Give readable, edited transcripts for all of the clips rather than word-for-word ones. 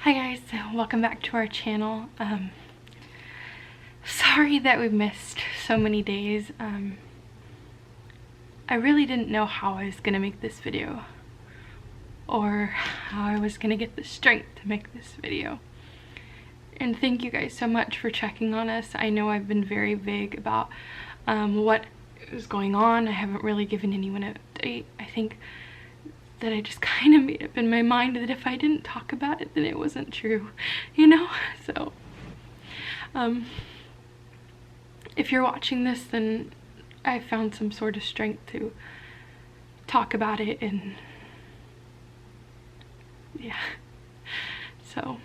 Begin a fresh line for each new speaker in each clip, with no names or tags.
Hi guys, welcome back to our channel. Sorry that we missed so many days. I really didn't know how I was gonna make this video or how I was gonna get the strength to make this video. And thank you guys so much for checking on us. I know I've been very vague about what is going on. I haven't really given anyone an update. I think that I just kind of made up in my mind that if I didn't talk about it, then it wasn't true, you know? So, if you're watching this, then I found some sort of strength to talk about it, and yeah. So,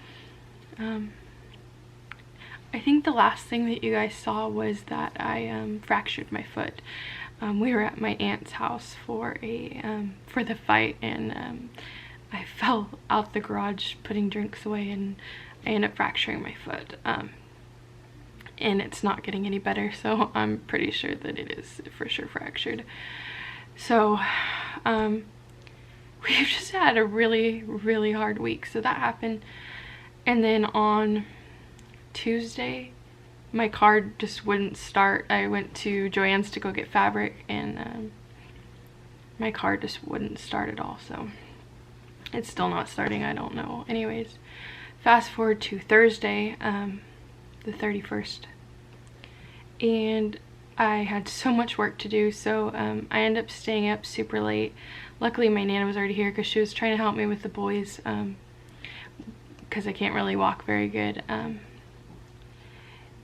I think the last thing that you guys saw was that I fractured my foot. We were at my aunt's house for the fight, and I fell out the garage putting drinks away, and I ended up fracturing my foot. And it's not getting any better, so I'm pretty sure that it is for sure fractured. So we've just had a really hard week. So that happened, and then on Tuesday my car just wouldn't start. I went to Joann's to go get fabric, and my car just wouldn't start at all, so it's still not starting. I don't know. Anyways, fast forward to Thursday, the 31st, and I had so much work to do, so I ended up staying up super late. Luckily my Nana was already here because she was trying to help me with the boys, because I can't really walk very good.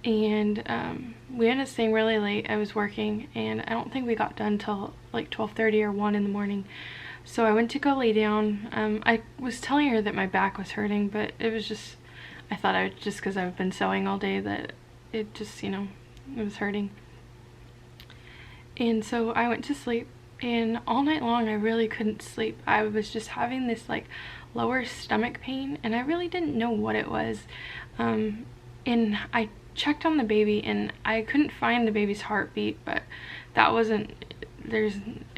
And we ended up staying really late. I was working, and I don't think we got done till like 12:30 or 1 in the morning. So I went to go lay down. I was telling her that my back was hurting, but it was just, I thought I would, just because I've been sewing all day, that it just, you know, it was hurting. And so I went to sleep, and all night long I really couldn't sleep. I was just having this like lower stomach pain, and I really didn't know what it was. And I checked on the baby, and I couldn't find the baby's heartbeat, but that wasn't,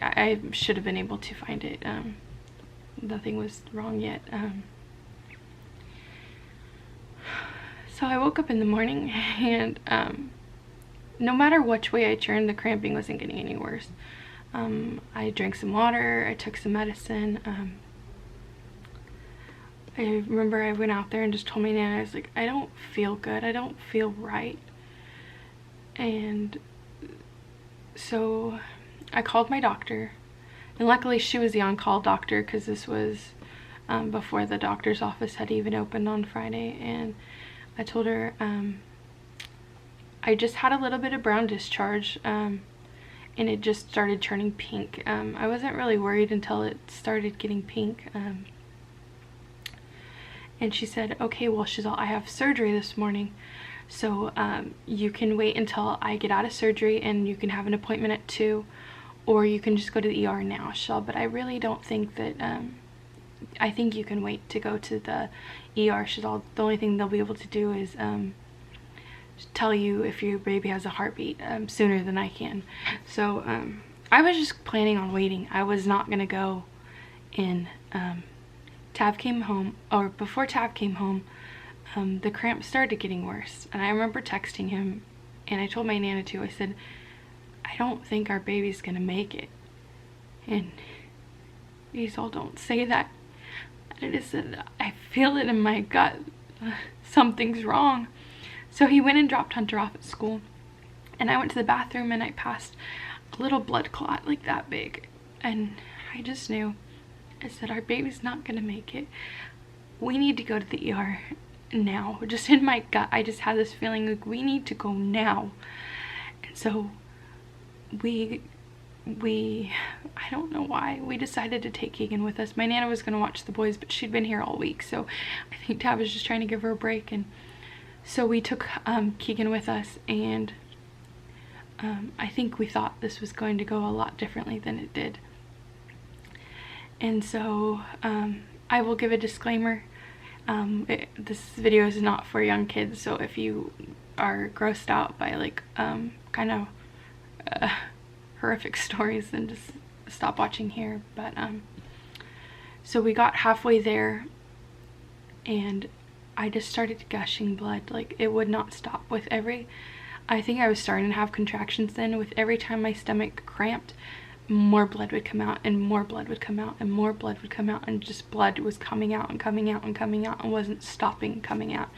I should have been able to find it. Nothing was wrong yet. So I woke up in the morning, and no matter which way I turned, the cramping wasn't getting any worse. I drank some water, I took some medicine. I remember I went out there and just told my Nana, I was like, I don't feel good, I don't feel right. And so I called my doctor, and luckily she was the on-call doctor, because this was before the doctor's office had even opened on Friday. And I told her I just had a little bit of brown discharge, and it just started turning pink. I wasn't really worried until it started getting pink. And she said, okay, well, she's all, I have surgery this morning, so you can wait until I get out of surgery, and you can have an appointment at 2, or you can just go to the ER now. She's all, but I really don't think that, I think you can wait to go to the ER. She's all, the only thing they'll be able to do is tell you if your baby has a heartbeat sooner than I can. So I was just planning on waiting. I was not gonna go in. Tav came home, or before Tav came home, the cramps started getting worse, and I remember texting him, and I told my Nana too. I said, I don't think our baby's gonna make it. And he's all, don't say that. And I just said, I feel it in my gut, something's wrong. So he went and dropped Hunter off at school, and I went to the bathroom, and I passed a little blood clot like that big, and I just knew. I said, our baby's not gonna make it. We need to go to the ER now. Just in my gut, I just had this feeling like we need to go now. And so we I don't know why, we decided to take Keegan with us. My Nana was gonna watch the boys, but she'd been here all week, so I think Tav was just trying to give her a break. And so we took Keegan with us, and I think we thought this was going to go a lot differently than it did. And so I will give a disclaimer. This video is not for young kids, so if you are grossed out by like kind of horrific stories, then just stop watching here. But so we got halfway there, and I just started gushing blood. Like, it would not stop. With every, I think I was starting to have contractions then. With every time my stomach cramped, more blood would come out, and more blood would come out, and more blood would come out, and just blood was coming out and coming out and coming out and wasn't stopping coming out.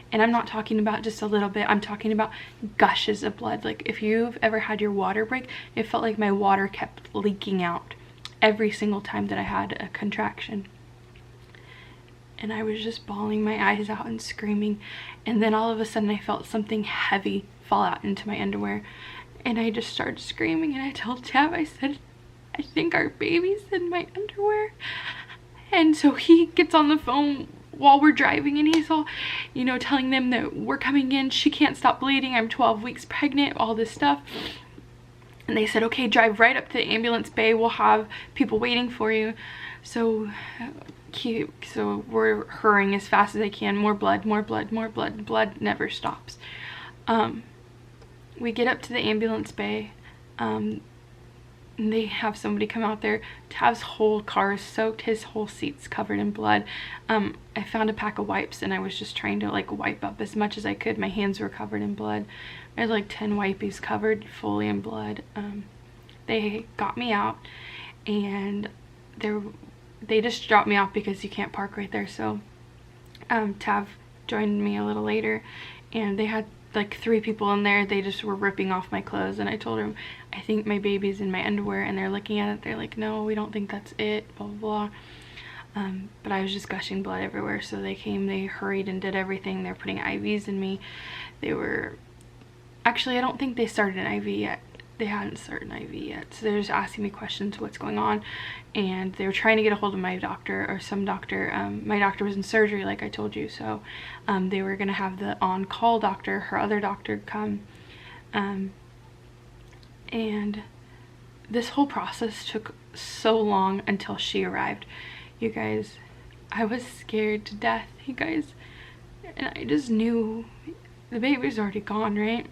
And I'm not talking about just a little bit, I'm talking about gushes of blood. Like, if you've ever had your water break, it felt like my water kept leaking out every single time that I had a contraction. And I was just bawling my eyes out and screaming. And then all of a sudden I felt something heavy fall out into my underwear. And I just started screaming, and I told Tav, I said, I think our baby's in my underwear. And so he gets on the phone while we're driving, and he's all, you know, telling them that we're coming in, she can't stop bleeding, I'm 12 weeks pregnant, all this stuff. And they said, okay, drive right up to the ambulance bay, we'll have people waiting for you. So we're hurrying as fast as I can. More blood, more blood, more blood. Blood never stops. We get up to the ambulance bay. And they have somebody come out there. Tav's whole car is soaked, his whole seat's covered in blood. I found a pack of wipes, and I was just trying to like wipe up as much as I could. My hands were covered in blood. I had like 10 wipes covered fully in blood. They got me out, and they just dropped me off because you can't park right there. So Tav joined me a little later, and they had like 3 people in there. They just were ripping off my clothes, and I told them, I think my baby's in my underwear, and they're looking at it, they're like, no, we don't think that's it, blah blah blah. But I was just gushing blood everywhere, so they came, they hurried and did everything. They're putting IVs in me. They were actually, I don't think they started an IV yet. They hadn't started an IV yet, so they're just asking me questions, what's going on, and they were trying to get a hold of my doctor, or some doctor. My doctor was in surgery, like I told you, so they were gonna have the on-call doctor, her other doctor, come, and this whole process took so long until she arrived. You guys, I was scared to death, you guys, and I just knew the baby was already gone, right?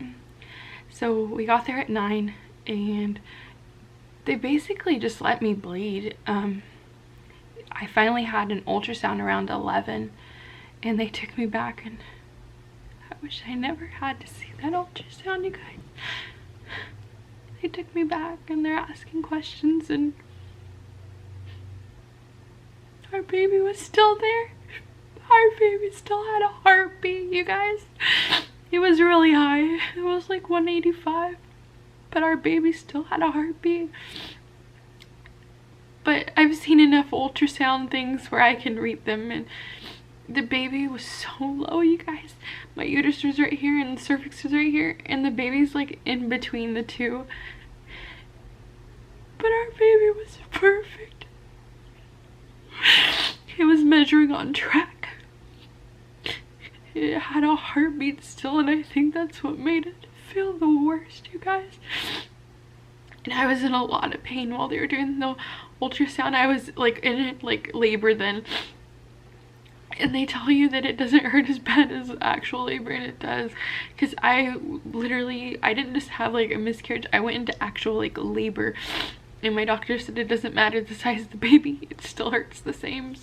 So we got there at 9, and they basically just let me bleed. I finally had an ultrasound around 11, and they took me back, and I wish I never had to see that ultrasound, you guys. They took me back, and they're asking questions, and our baby was still there. Our baby still had a heartbeat, you guys. It was really high. It was like 185, but our baby still had a heartbeat. But I've seen enough ultrasound things where I can read them, and the baby was so low, you guys. My uterus was right here, and the cervix was right here, and the baby's like in between the two. But our baby was perfect. It was measuring on track. It had a heartbeat still, and I think that's what made it feel the worst, you guys. And I was in a lot of pain while they were doing the ultrasound. I was like in like labor then, and they tell you that it doesn't hurt as bad as actual labor, and it does, because I didn't just have like a miscarriage, I went into actual like labor, and my doctor said it doesn't matter the size of the baby, it still hurts the same.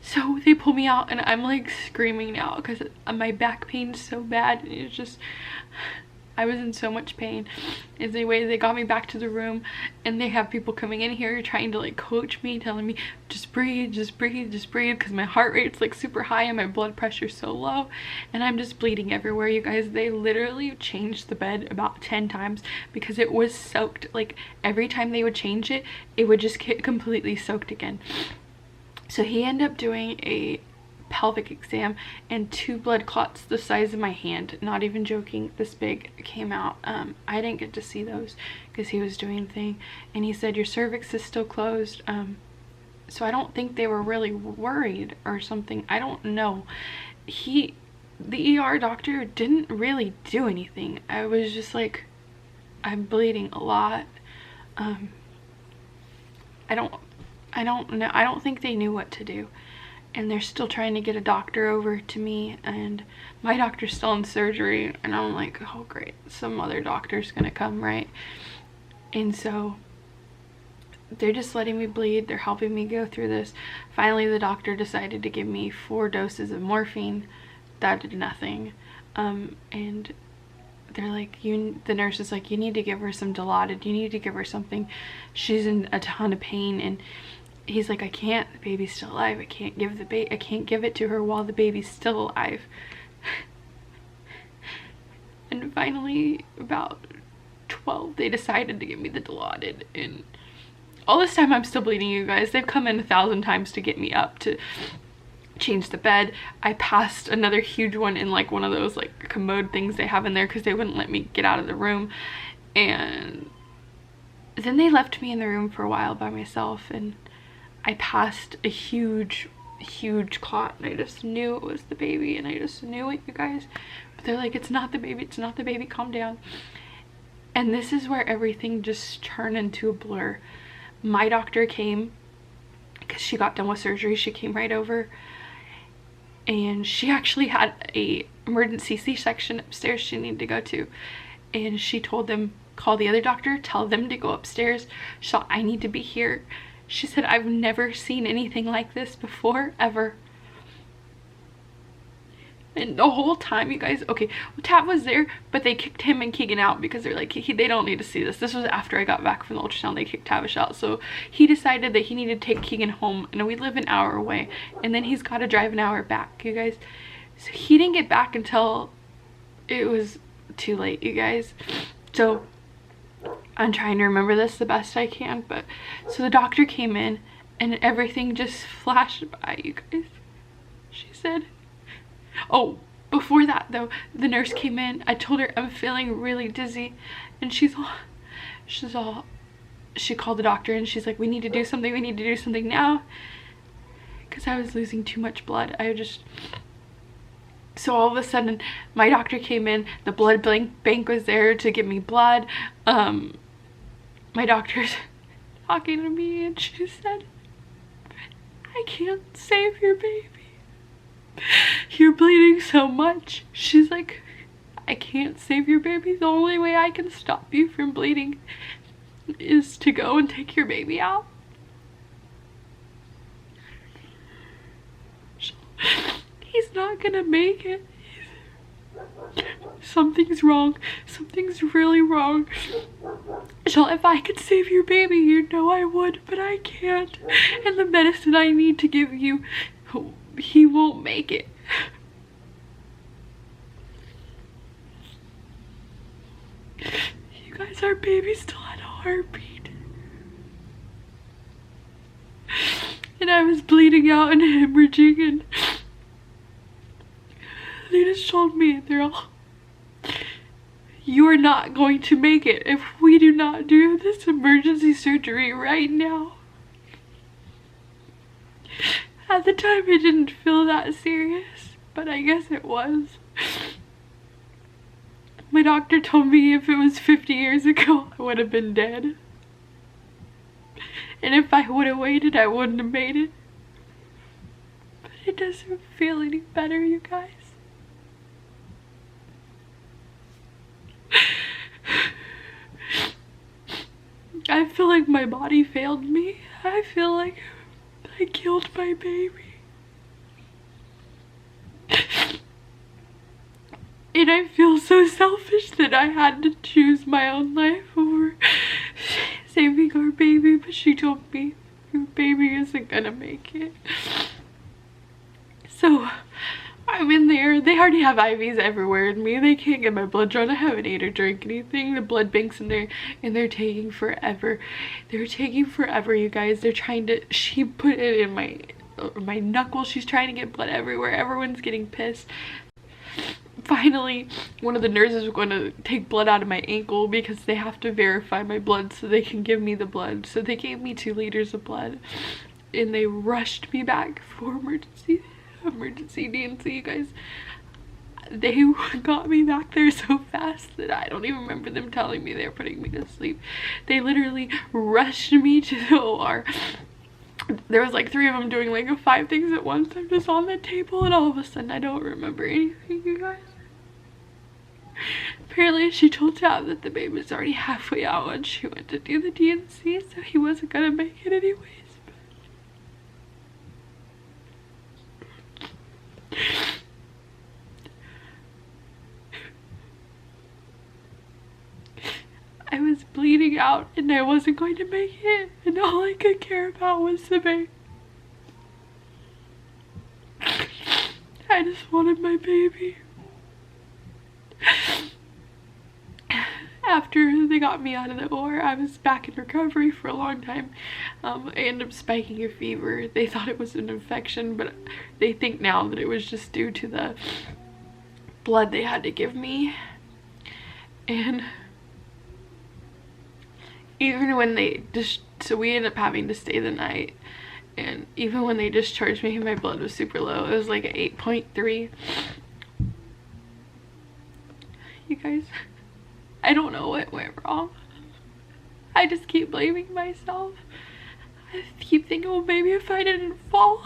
So they pull me out, and I'm like screaming now because my back pain's so bad, and it's just, I was in so much pain. Anyway, they got me back to the room, and they have people coming in here trying to like coach me, telling me just breathe, just breathe, just breathe, because my heart rate's like super high and my blood pressure's so low, and I'm just bleeding everywhere, you guys. They literally changed the bed about 10 times because it was soaked. Like every time they would change it, it would just get completely soaked again. So he ended up doing a pelvic exam, and 2 blood clots the size of my hand, not even joking, this big, came out. I didn't get to see those because he was doing the thing, and he said your cervix is still closed. So I don't think they were really worried or something. I don't know. The ER doctor didn't really do anything. I was just like, I'm bleeding a lot. I don't know. I don't think they knew what to do, and they're still trying to get a doctor over to me, and my doctor's still in surgery, and I'm like, oh great, some other doctor's gonna come, right? And so they're just letting me bleed. They're helping me go through this. Finally, the doctor decided to give me 4 doses of morphine. That did nothing. And they're like, the nurse is like, you need to give her some Dilaudid. You need to give her something. She's in a ton of pain. And he's like, I can't. The baby's still alive. I can't give I can't give it to her while the baby's still alive. And finally, about 12, they decided to give me the Dilaudid. And all this time I'm still bleeding, you guys. They've come in 1,000 times to get me up to change the bed. I passed another huge one in like one of those like commode things they have in there because they wouldn't let me get out of the room. And then they left me in the room for a while by myself, and I passed a huge clot, and I just knew it was the baby, and I just knew it, you guys. But they're like, it's not the baby, it's not the baby, calm down. And this is where everything just turned into a blur. My doctor came because she got done with surgery. She came right over, and she actually had a emergency C-section upstairs she needed to go to, and she told them, call the other doctor, tell them to go upstairs. She thought, I need to be here. She said, I've never seen anything like this before, ever. And the whole time, you guys, okay, well, Tat was there, but they kicked him and Keegan out because they're like, they don't need to see this. This was after I got back from the ultrasound. They kicked Tavish out. So he decided that he needed to take Keegan home, and we live an hour away, and then he's got to drive an hour back, you guys. So he didn't get back until it was too late, you guys. So I'm trying to remember this the best I can, but so the doctor came in and everything just flashed by, you guys. She said, oh, before that though, the nurse came in. I told her I'm feeling really dizzy, and she called the doctor, and she's like, we need to do something now, because I was losing too much blood. So all of a sudden my doctor came in, the blood bank was there to give me blood. My doctor's talking to me, and she said, I can't save your baby. You're bleeding so much. She's like, I can't save your baby. The only way I can stop you from bleeding is to go and take your baby out. He's not gonna make it. Something's wrong. Something's really wrong. If I could save your baby, you know I would, but I can't. And the medicine I need to give you, he won't make it. You guys, our baby's still had a heartbeat. And I was bleeding out and hemorrhaging, and they just told me, they're all, you are not going to make it if we do not do this emergency surgery right now. At the time, it didn't feel that serious, but I guess it was. My doctor told me if it was 50 years ago, I would have been dead. And if I would have waited, I wouldn't have made it. But it doesn't feel any better, you guys. I feel like my body failed me. I feel like I killed my baby. And I feel so selfish that I had to choose my own life over saving our baby, but she told me your baby isn't gonna make it. So I'm in there. They already have IVs everywhere in me. They can't get my blood drawn. I haven't ate or drank anything. The blood bank's in there, and they're taking forever. They're taking forever, you guys. They're trying to, she put it in my knuckle. She's trying to get blood everywhere. Everyone's getting pissed. Finally, one of the nurses was going to take blood out of my ankle because they have to verify my blood so they can give me the blood. So they gave me 2 liters of blood, and they rushed me back for emergency D&C, you guys. They got me back there so fast that I don't even remember them telling me they were putting me to sleep. They literally rushed me to the OR. There was like 3 of them doing like 5 things at once. I'm just on the table, and all of a sudden I don't remember anything, you guys. Apparently she told Tab that the baby was already halfway out when she went to do the D&C, so he wasn't gonna make it anyways. I was bleeding out and I wasn't going to make it, and all I could care about was the baby. I just wanted my baby. After they got me out of the OR, I was back in recovery for a long time. I ended up spiking a fever. They thought it was an infection, but they think now that it was just due to the blood they had to give me. And even when they so we ended up having to stay the night, and even when they discharged me, my blood was super low. It was like 8.3. You guys, I don't know what went wrong. I just keep blaming myself. I keep thinking, well, maybe if I didn't fall,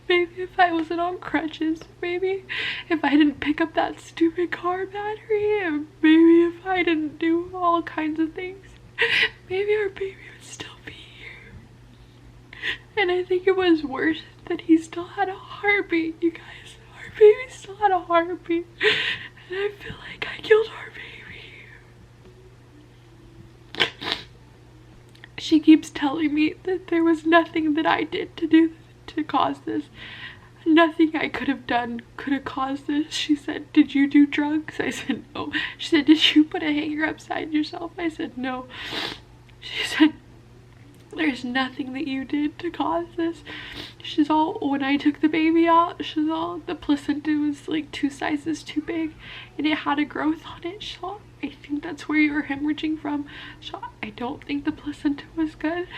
maybe if I wasn't on crutches, maybe if I didn't pick up that stupid car battery, and maybe if I didn't do all kinds of things, maybe our baby would still be here. And I think it was worse that he still had a heartbeat, you guys. Our baby still had a heartbeat. And I feel like I killed our baby. She keeps telling me that there was nothing that I did to cause this. Nothing I could have done could have caused this. She said, did you do drugs? I said, no. She said, did you put a hanger upside yourself? I said, no. She said, there's nothing that you did to cause this. She's all, when I took the baby out, she's all, the placenta was like 2 sizes too big and it had a growth on it. She's all, I think that's where you were hemorrhaging from. She's all, I don't think the placenta was good.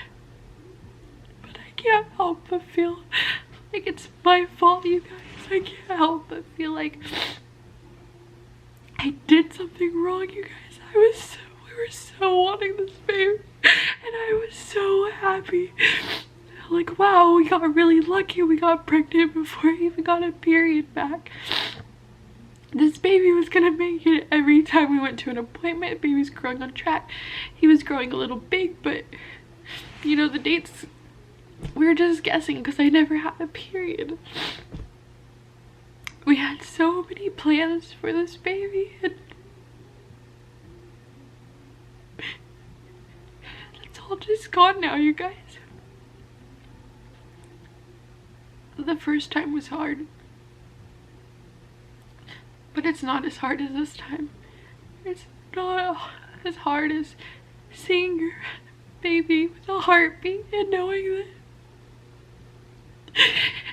But I can't help but feel like it's my fault, you guys. I can't help but feel like I did something wrong, you guys. We were so wanting this baby, and I was so happy. Like, wow, we got really lucky. We got pregnant before I even got a period back. This baby was gonna make it. Every time we went to an appointment, baby was growing on track. He was growing a little big, but you know, the dates, we were just guessing because I never had a period. We had so many plans for this baby, and it's all just gone now, you guys. The first time was hard, but it's not as hard as this time. It's not as hard as seeing your baby with a heartbeat and knowing that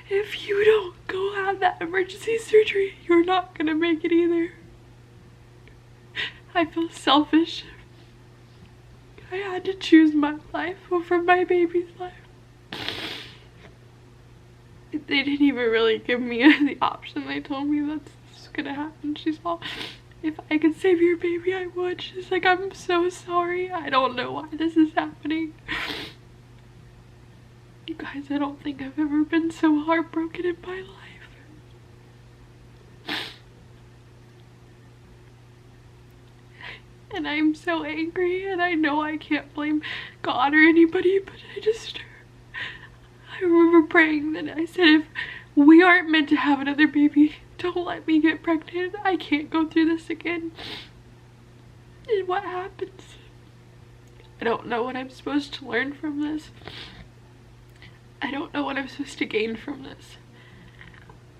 if you don't go have that emergency surgery, you're not gonna make it either. I feel selfish. I had to choose my life over my baby's life. They didn't even really give me the option. They told me that's gonna happen. She's all, if I could save your baby, I would. She's like, I'm so sorry. I don't know why this is happening. You guys, I don't think I've ever been so heartbroken in my life. And I'm so angry, and I know I can't blame God or anybody, but I remember praying that I said, if we aren't meant to have another baby, don't let me get pregnant. I can't go through this again. And what happens? I don't know what I'm supposed to learn from this. I don't know what I'm supposed to gain from this.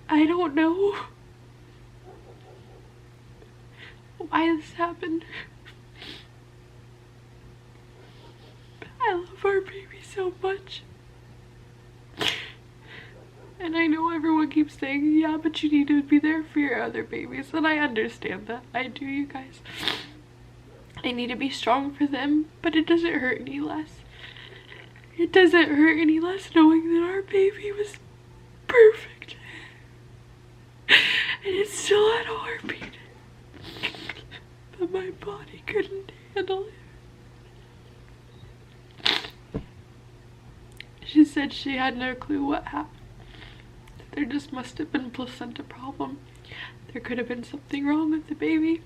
I don't know why this happened. I love our baby so much. And I know everyone keeps saying, yeah, but you need to be there for your other babies. And I understand that. I do, you guys. I need to be strong for them, but it doesn't hurt any less. It doesn't hurt any less knowing that our baby was perfect. And it still had a heartbeat. But my body couldn't handle it. She said she had no clue what happened. There just must have been a placenta problem. There could have been something wrong with the baby.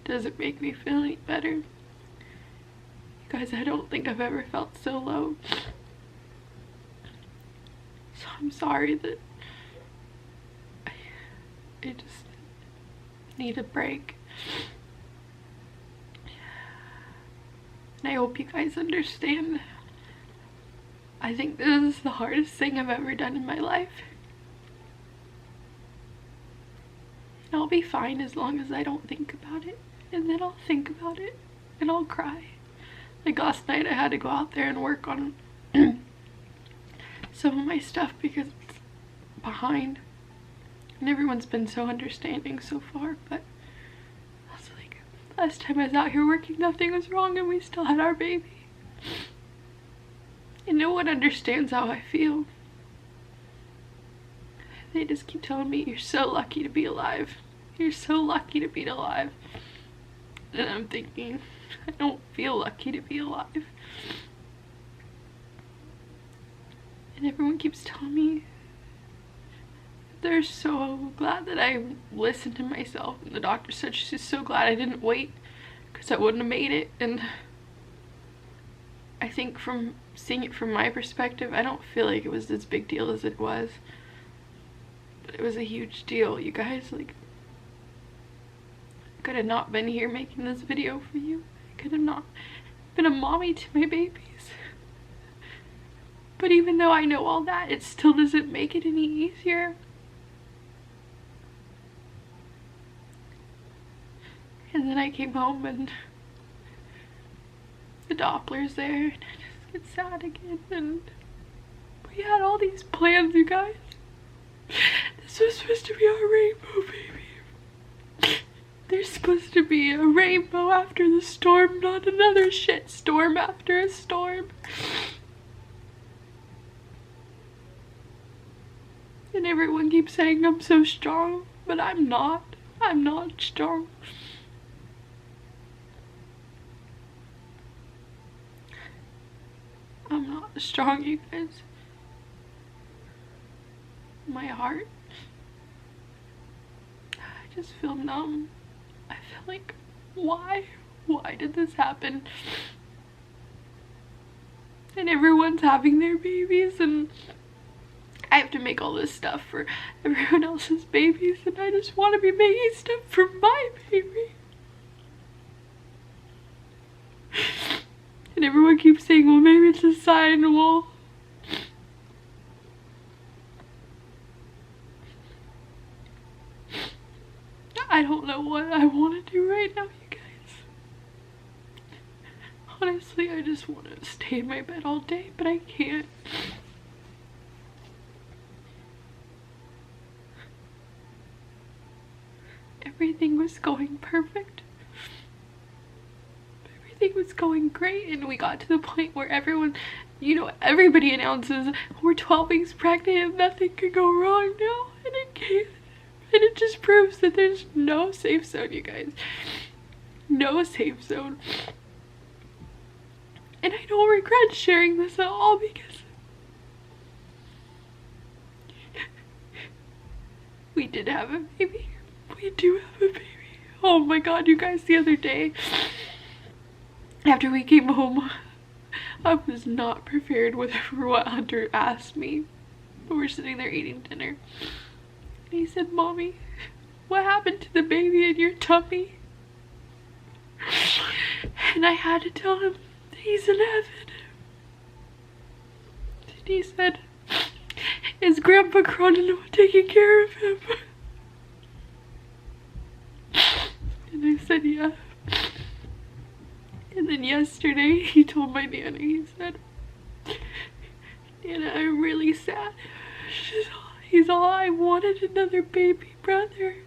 doesn't make me feel any better. You guys, I don't think I've ever felt so low. So I'm sorry that I just need a break. And I hope you guys understand. I think this is the hardest thing I've ever done in my life. And I'll be fine as long as I don't think about it. And then I'll think about it and I'll cry. Like last night I had to go out there and work on some of my stuff because it's behind. And everyone's been so understanding so far, but I was like, last time I was out here working, nothing was wrong and we still had our baby. And no one understands how I feel. They just keep telling me, you're so lucky to be alive. You're so lucky to be alive. And I'm thinking, I don't feel lucky to be alive. And everyone keeps telling me they're so glad that I listened to myself. And the doctor said she's just so glad I didn't wait because I wouldn't have made it. And I think from seeing it from my perspective, I don't feel like it was as big deal as it was. But it was a huge deal, you guys. Like, I could have not been here making this video for you. I could have not been a mommy to my babies. But even though I know all that, it still doesn't make it any easier. And then I came home and the Doppler's there and I just get sad again. And we had all these plans, you guys. This was supposed to be our rainbow baby. There's supposed to be a rainbow after the storm, not another shit storm after a storm. And everyone keeps saying I'm so strong, but I'm not. I'm not strong. I'm not strong, you guys. My heart, I just feel numb. I feel like, why did this happen? And everyone's having their babies and I have to make all this stuff for everyone else's babies and I just want to be making stuff for my baby. And everyone keeps saying, well, maybe it's a sign. Well, I don't know what I want to do right now, you guys. Honestly, I just want to stay in my bed all day, but I can't. Everything was going perfect. Everything was going great, and we got to the point where everyone, you know, everybody announces we're 12 weeks pregnant and nothing could go wrong now, and it can't. And it just proves that there's no safe zone, you guys. No safe zone. And I don't regret sharing this at all because we did have a baby. We do have a baby. Oh my god, you guys, the other day, after we came home, I was not prepared for what Hunter asked me. We were sitting there eating dinner. And he said, Mommy, what happened to the baby in your tummy? And I had to tell him that he's in heaven. And he said, is Grandpa Cronin taking care of him? And I said, yeah. And then yesterday, he told my Nana, he said, Nana, I'm really sad. He's all, I wanted another baby brother.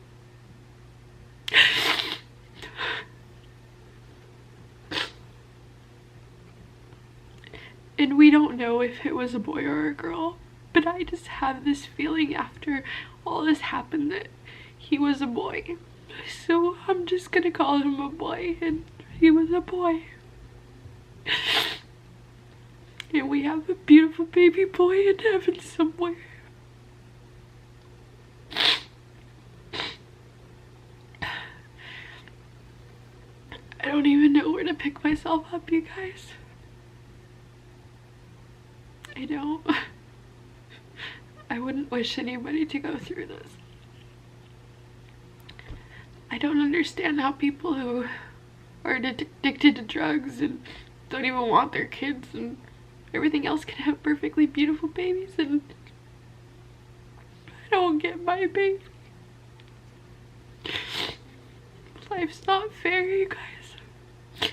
And we don't know if it was a boy or a girl, but I just have this feeling after all this happened that he was a boy. So I'm just gonna call him a boy, and he was a boy. And we have a beautiful baby boy in heaven somewhere. don't even know where to pick myself up, you guys. I don't. I wouldn't wish anybody to go through this. I don't understand how people who are addicted to drugs and don't even want their kids and everything else can have perfectly beautiful babies, and I don't get my baby. Life's not fair, you guys.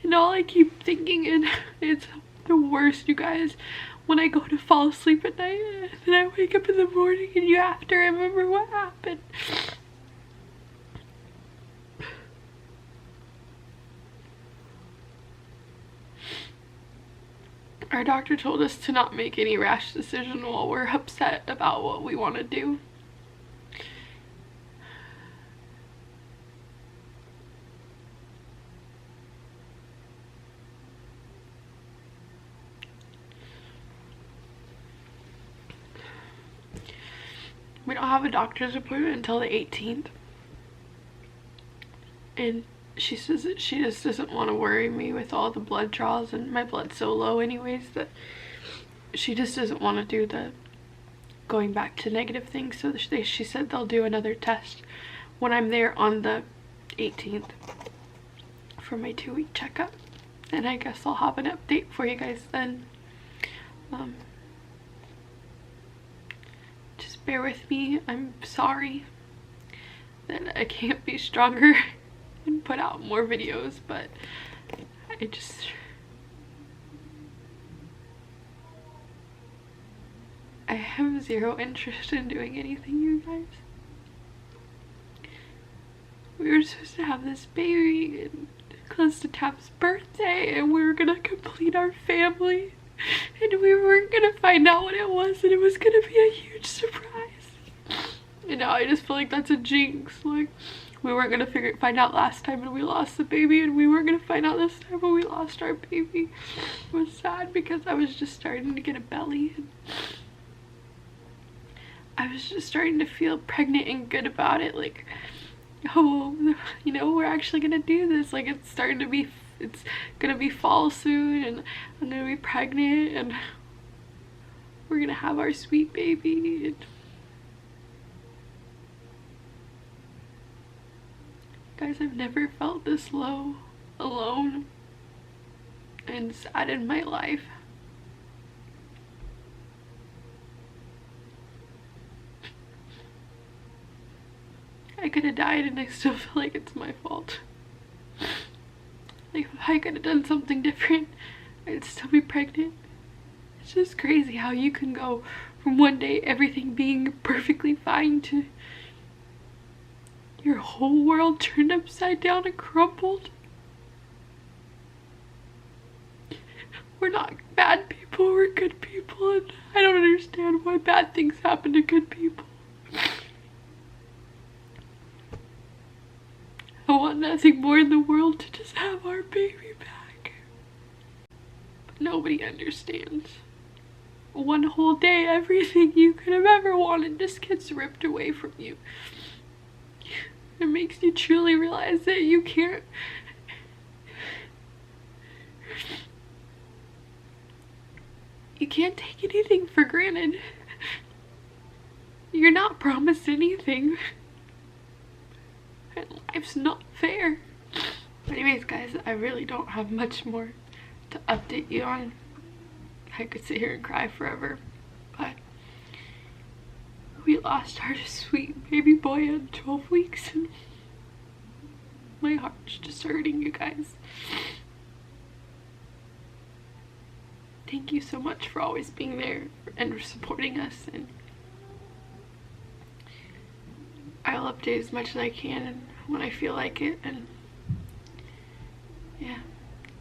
And all I keep thinking, and it's the worst, you guys, when I go to fall asleep at night and then I wake up in the morning and you have to remember what happened. Our doctor told us to not make any rash decision while we're upset about what we want to do. We don't have a doctor's appointment until the 18th. And she says that she just doesn't want to worry me with all the blood draws, and my blood's so low anyways that she just doesn't want to do the going back to negative things. So she said they'll do another test when I'm there on the 18th for my 2-week checkup. And I guess I'll have an update for you guys then. Just bear with me. I'm sorry that I can't be stronger and put out more videos, but I have zero interest in doing anything, you guys. We were supposed to have this baby and close to TAVS' birthday, and we were gonna complete our family, and we weren't gonna find out what it was, and it was gonna be a huge surprise. And now I just feel like that's a jinx. Like, we weren't gonna find out last time and we lost the baby, and we weren't gonna find out this time when we lost our baby. It was sad because I was just starting to get a belly, and I was just starting to feel pregnant and good about it. Like, oh, you know, we're actually gonna do this. Like, it's gonna be fall soon, and I'm gonna be pregnant, and we're gonna have our sweet baby. And guys, I've never felt this low, alone, and sad in my life. I could have died and I still feel like it's my fault. Like, if I could have done something different, I'd still be pregnant. It's just crazy how you can go from one day everything being perfectly fine to your whole world turned upside down and crumbled. We're not bad people, we're good people, and I don't understand why bad things happen to good people. I want nothing more in the world to just have our baby back. But nobody understands. One whole day, everything you could have ever wanted just gets ripped away from you. It makes you truly realize that you can't take anything for granted. You're not promised anything. And life's not fair. Anyways, guys, I really don't have much more to update you on. I could sit here and cry forever, but we lost our sweet baby boy at 12 weeks, and my heart's just hurting, you guys. Thank you so much for always being there and for supporting us, and I'll update as much as I can and when I feel like it. And yeah,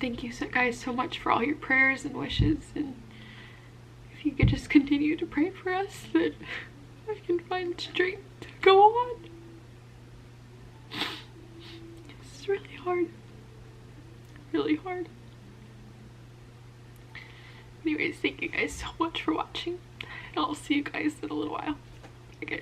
thank you guys so much for all your prayers and wishes, and if you could just continue to pray for us that I can find strength to go on. It's really hard. Really hard. Anyways, thank you guys so much for watching, and I'll see you guys in a little while. Bye, guys.